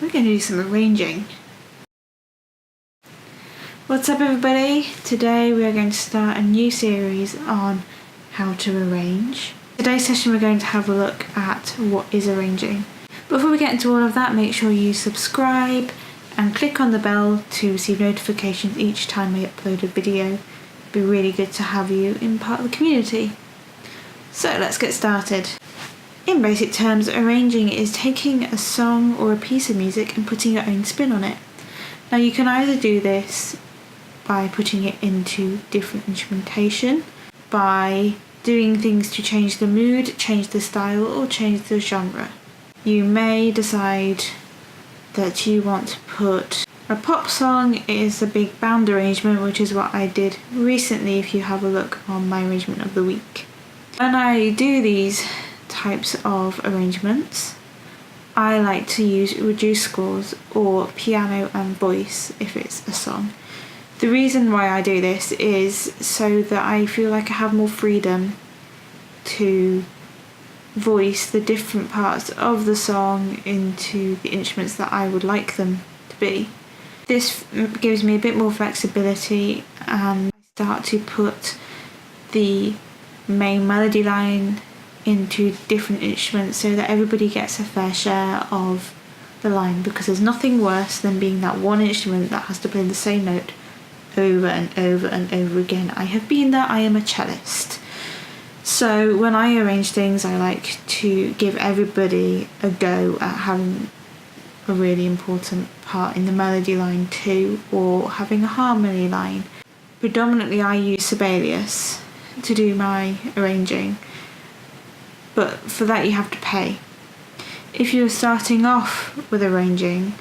we're going to do some arranging. What's up everybody? Today we are going to start a new series on how to arrange. Today's session we're going to have a look at what is arranging. Before we get into all of that, make sure you subscribe and click on the bell to receive notifications each time I upload a video. It'd be really good to have you in part of the community. So let's get started. In basic terms, arranging is taking a song or a piece of music and putting your own spin on it. Now you can either do this by putting it into different instrumentation, by doing things to change the mood, change the style, or change the genre. You may decide that you want to put a pop song is a big band arrangement, which is what I did recently if you have a look on my arrangement of the week. When I do these types of arrangements, I like to use reduced scores or piano and voice if it's a song. The reason why I do this is so that I feel like I have more freedom to voice the different parts of the song into the instruments that I would like them to be. This gives me a bit more flexibility, and I start to put the main melody line into different instruments so that everybody gets a fair share of the line, because there's nothing worse than being that one instrument that has to play the same note over and over and over again. I have been there, I am a cellist. So when I arrange things, I like to give everybody a go at having a really important part in the melody line too, or having a harmony line. Predominantly I use Sibelius to do my arranging, but for that you have to pay. If you're starting off with arranging,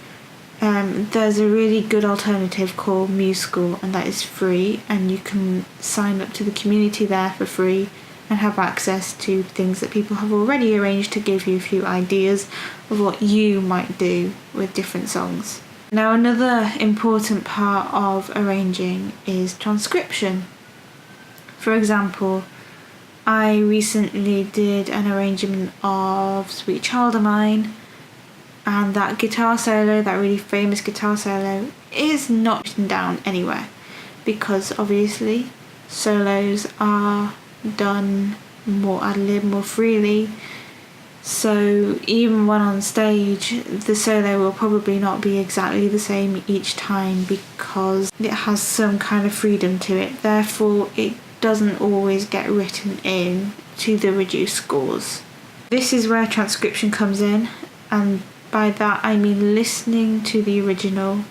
there's a really good alternative called MuseSchool, and that is free, and you can sign up to the community there for free and have access to things that people have already arranged to give you a few ideas of what you might do with different songs. Now, another important part of arranging is transcription. For example, I recently did an arrangement of Sweet Child O' Mine, and that guitar solo, that really famous guitar solo, is not written down anywhere, because obviously solos are done more ad lib, more freely. So even when on stage, the solo will probably not be exactly the same each time because it has some kind of freedom to it. Therefore, it doesn't always get written in to the reduced scores. This is where transcription comes in, and by that I mean listening to the original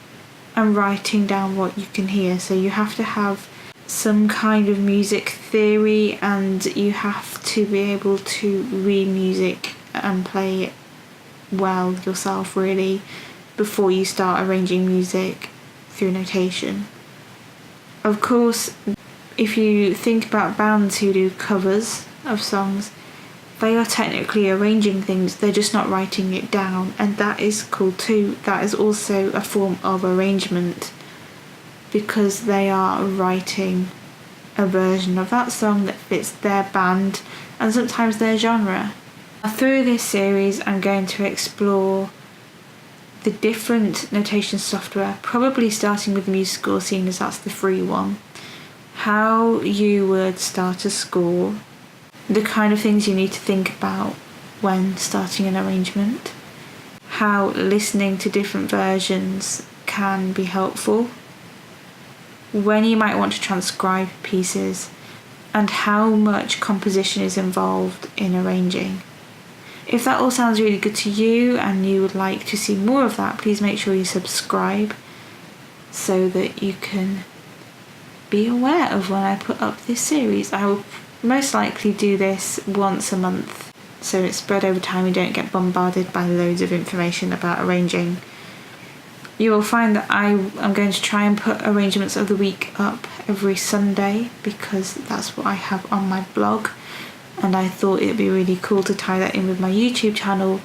and writing down what you can hear. So you have to have some kind of music theory, and you have to be able to read music and play it well yourself really before you start arranging music through notation. Of course, if you think about bands who do covers of songs, they are technically arranging things, they're just not writing it down, and that is cool too. That is also a form of arrangement, because they are writing a version of that song that fits their band and sometimes their genre. Now, through this series I'm going to explore the different notation software, probably starting with MuseSchool, seeing as that's the free one, how you would start a score, the kind of things you need to think about when starting an arrangement, how listening to different versions can be helpful, when you might want to transcribe pieces, and how much composition is involved in arranging. If that all sounds really good to you and you would like to see more of that, please make sure you subscribe so that you can be aware of when I put up this series. I will most likely do this once a month, so it's spread over time. You don't get bombarded by loads of information about arranging. You will find that I am going to try and put arrangements of the week up every Sunday, because that's what I have on my blog, and I thought it'd be really cool to tie that in with my YouTube channel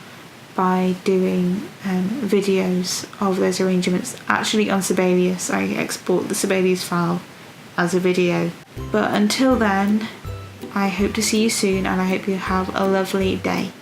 by doing videos of those arrangements. Actually on Sibelius, I export the Sibelius file as a video. But until then, I hope to see you soon, and I hope you have a lovely day.